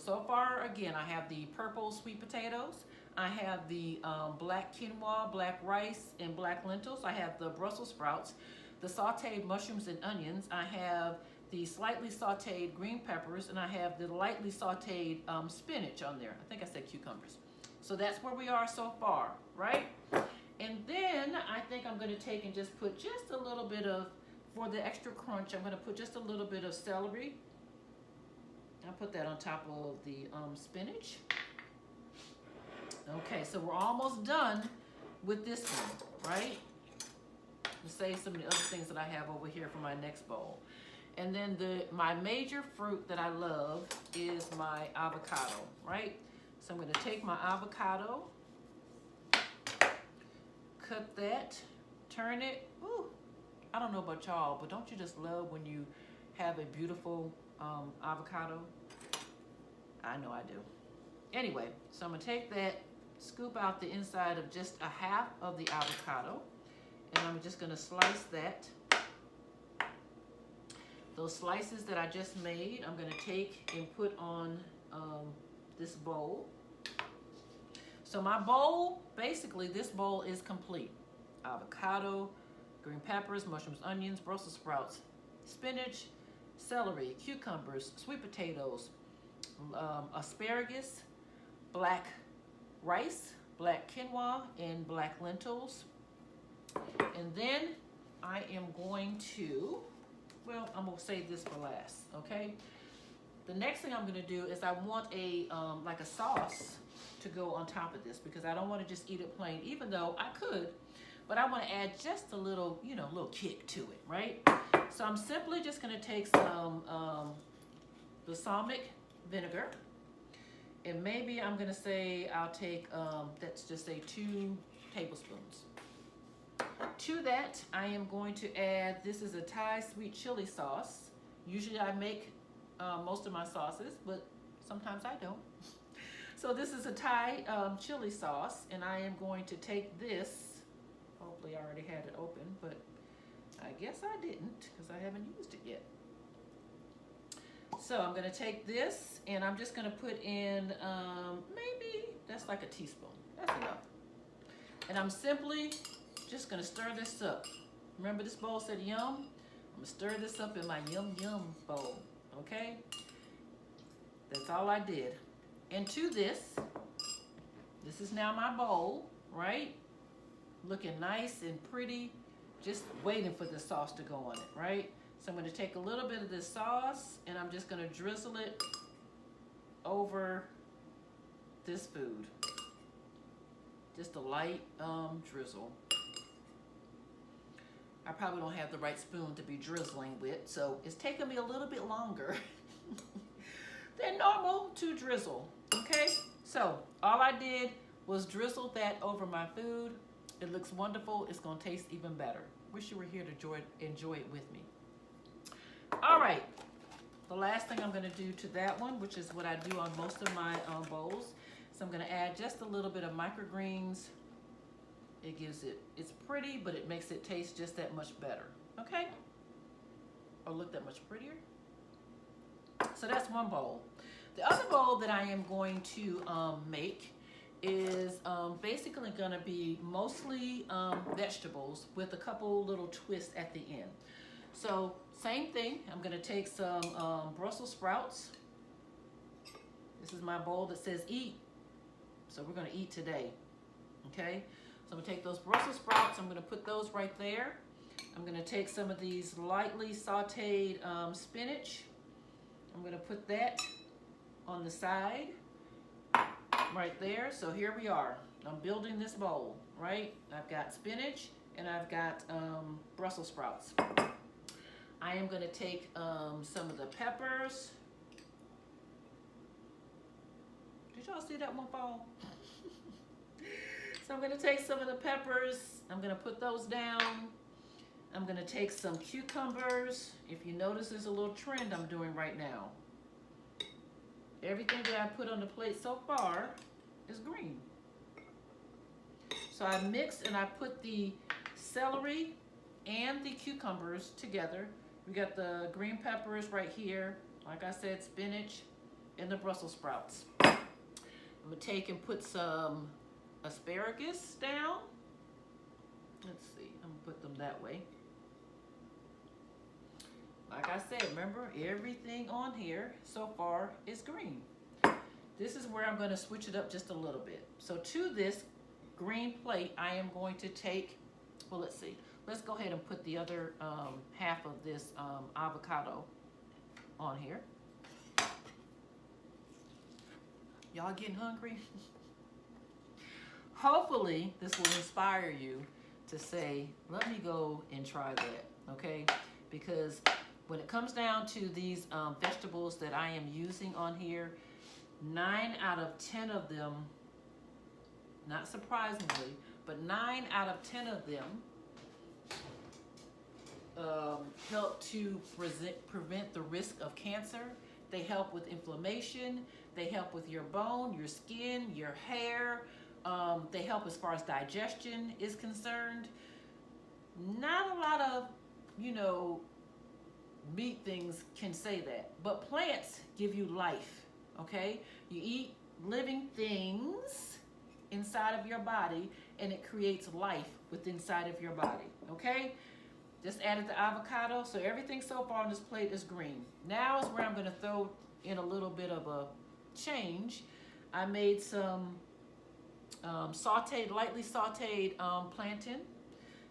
So far, again, I have the purple sweet potatoes. I have the black quinoa, black rice, and black lentils. I have the Brussels sprouts, the sauteed mushrooms and onions. I have the slightly sauteed green peppers, and I have the lightly sauteed spinach on there. I think I said cucumbers. So that's where we are so far, right? And then I think I'm going to take and just put just a little bit of, for the extra crunch, I'm going to put just a little bit of celery. I'll put that on top of the spinach. Okay, so we're almost done with this one, right? Let's save some of the other things that I have over here for my next bowl. And then my major fruit that I love is my avocado, right? So I'm going to take my avocado, cut that, turn it. Ooh, I don't know about y'all, but don't you just love when you have a beautiful avocado? I know I do. Anyway, so I'm gonna take that, scoop out the inside of just a half of the avocado, and I'm just gonna slice that. Those slices that I just made, I'm gonna take and put on this bowl. So my bowl, basically this bowl is complete. Avocado, green peppers, mushrooms, onions, Brussels sprouts, spinach, celery, cucumbers, sweet potatoes, asparagus, black rice, black quinoa, and black lentils. And then I am going to, well, I'm gonna save this for last, okay? The next thing I'm gonna do is I want a, like a sauce to go on top of this, because I don't wanna just eat it plain, even though I could, but I wanna add just a little, little kick to it, right? So I'm simply just gonna take some balsamic vinegar, and maybe I'm gonna say I'll take, let's just say 2 tablespoons. To that, I am going to add, this is a Thai sweet chili sauce. Usually I make most of my sauces, but sometimes I don't. So this is a Thai chili sauce, and I am going to take this, hopefully I already had it open, but I guess I didn't, because I haven't used it yet. So I'm going to take this and I'm just going to put in, maybe that's like a teaspoon. That's enough. And I'm simply just going to stir this up. Remember this bowl said yum? I'm going to stir this up in my yum yum bowl. okay? That's all I did. And to this is now my bowl, right? Looking nice and pretty, just waiting for the sauce to go on it, right? So I'm gonna take a little bit of this sauce and I'm just gonna drizzle it over this food. Just a light drizzle. I probably don't have the right spoon to be drizzling with, so it's taking me a little bit longer than normal to drizzle, okay? So all I did was drizzle that over my food. It looks wonderful. It's gonna taste even better. Wish you were here to enjoy it with me. All right, the last thing I'm gonna do to that one, which is what I do on most of my bowls, so I'm gonna add just a little bit of microgreens. It gives it, it's pretty, but it makes it taste just that much better, okay? Or look that much prettier. So that's one bowl. The other bowl that I am going to make is basically gonna be mostly vegetables with a couple little twists at the end. So same thing, I'm gonna take some Brussels sprouts. This is my bowl that says eat. So we're gonna eat today, okay? So I'm gonna take those Brussels sprouts, I'm gonna put those right there. I'm gonna take some of these lightly sauteed spinach. I'm gonna put that on the side, right there. So here we are. I'm building this bowl, right? I've got spinach and I've got Brussels sprouts. I am gonna take some of the peppers. Did y'all see that one fall? So I'm gonna take some of the peppers. I'm gonna put those down. I'm gonna take some cucumbers. If you notice, there's a little trend I'm doing right now. Everything that I put on the plate so far is green. So I mixed and I put the celery and the cucumbers together. We got the green peppers right here. Like I said, spinach and the Brussels sprouts. I'm gonna take and put some asparagus down. Let's see, I'm gonna put them that way. Like I said, remember, everything on here so far is green. This is where I'm gonna switch it up just a little bit. So to this green plate, I am going to take, well, let's see. Let's go ahead and put the other half of this avocado on here. Y'all getting hungry? Hopefully this will inspire you to say, let me go and try that, okay? Because when it comes down to these vegetables that I am using on here, 9 out of 10 of them, not surprisingly, but 9 out of 10 of them help to prevent the risk of cancer. They help with inflammation. They help with your bone, your skin, your hair. They help as far as digestion is concerned. Not a lot of, meat things can say that, but plants give you life, okay? You eat living things inside of your body and it creates life within inside of your body, okay? Just added the avocado, so everything so far on this plate is green. Now is where I'm gonna throw in a little bit of a change. I made some lightly sauteed plantain.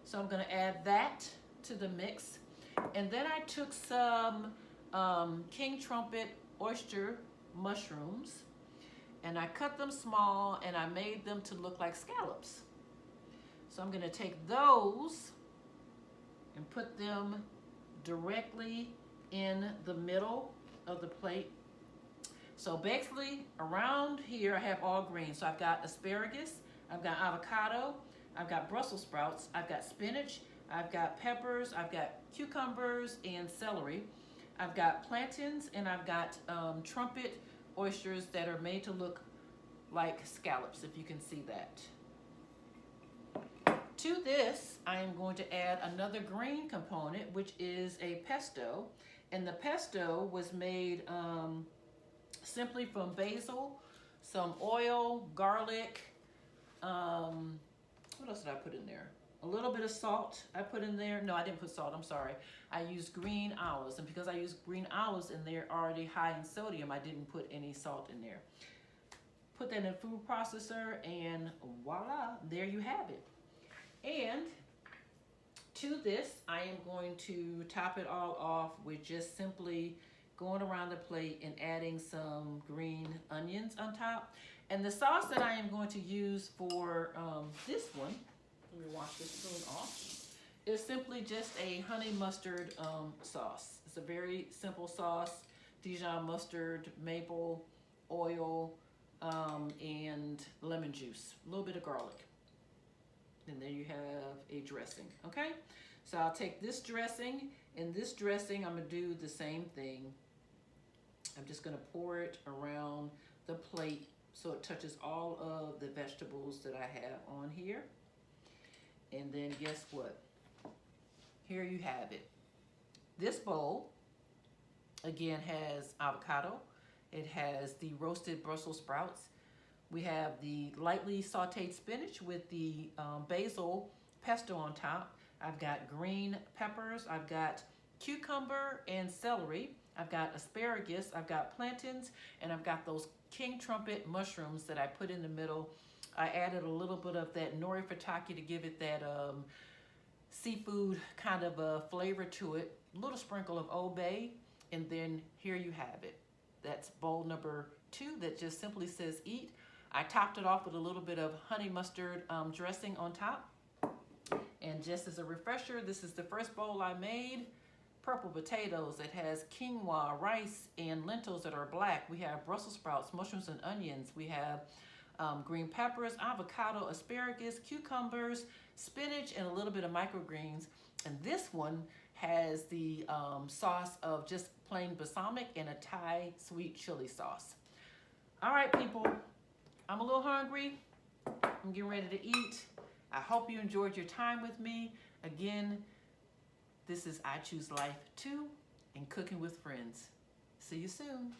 So I'm gonna add that to the mix. And then I took some king trumpet oyster mushrooms and I cut them small and I made them to look like scallops. So I'm gonna take those and put them directly in the middle of the plate. So basically around here I have all green. So I've got asparagus, I've got avocado, I've got Brussels sprouts, I've got spinach, I've got peppers, I've got cucumbers and celery. I've got plantains and I've got trumpet oysters that are made to look like scallops, if you can see that. To this, I am going to add another green component, which is a pesto. And the pesto was made simply from basil, some oil, garlic, what else did I put in there? a little bit of salt I put in there. No, I didn't put salt, I'm sorry. I used green olives, and because I used green olives and they're already high in sodium, I didn't put any salt in there. Put that in a food processor, and voila, there you have it. And to this, I am going to top it all off with just simply going around the plate and adding some green onions on top. And the sauce that I am going to use for this one, let me wash this spoon off, is simply just a honey mustard sauce. It's a very simple sauce, Dijon mustard, maple oil, and lemon juice, a little bit of garlic. And there you have a dressing, okay? So I'll take this dressing, and this dressing, I'm gonna do the same thing. I'm just gonna pour it around the plate so it touches all of the vegetables that I have on here. And then guess what? Here you have it. This bowl, again, has avocado. It has the roasted Brussels sprouts. We have the lightly sauteed spinach with the basil pesto on top. I've got green peppers. I've got cucumber and celery. I've got asparagus. I've got plantains, and I've got those king trumpet mushrooms that I put in the middle. I added a little bit of that nori fataki to give it that seafood kind of a flavor to it. A little sprinkle of Old Bay, and then here you have it. That's bowl number 2 that just simply says eat. I topped it off with a little bit of honey mustard dressing on top. And just as a refresher, this is the first bowl I made. Purple potatoes. It has quinoa, rice, and lentils that are black. We have Brussels sprouts, mushrooms, and onions. We have green peppers, avocado, asparagus, cucumbers, spinach, and a little bit of microgreens. And this one has the sauce of just plain balsamic and a Thai sweet chili sauce. All right, people, I'm a little hungry. I'm getting ready to eat. I hope you enjoyed your time with me. Again, this is I Choose Life 2 and Cooking with Friends. See you soon.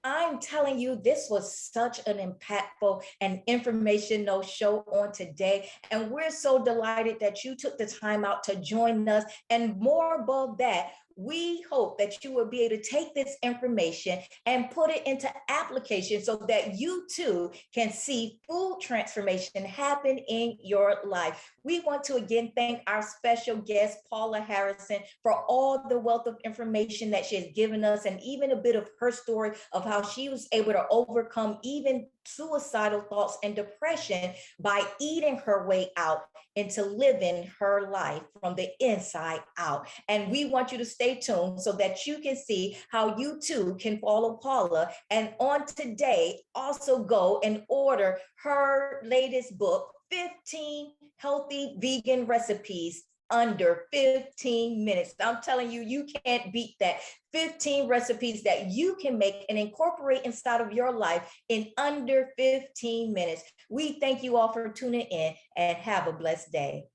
I'm telling you, this was such an impactful and informational show on today. And we're so delighted that you took the time out to join us. And more above that, we hope that you will be able to take this information and put it into application so that you too can see food transformation happen in your life. We want to again thank our special guest, Paula Harrison, for all the wealth of information that she has given us, and even a bit of her story of how she was able to overcome even suicidal thoughts and depression by eating her way out into living her life from the inside out. And we want you to stay tuned so that you can see how you too can follow Paula. And on today, also go and order her latest book, 15 Healthy Vegan Recipes under 15 minutes. I'm telling you, you can't beat that. 15 recipes that you can make and incorporate inside of your life in under 15 minutes. We thank you all for tuning in and have a blessed day.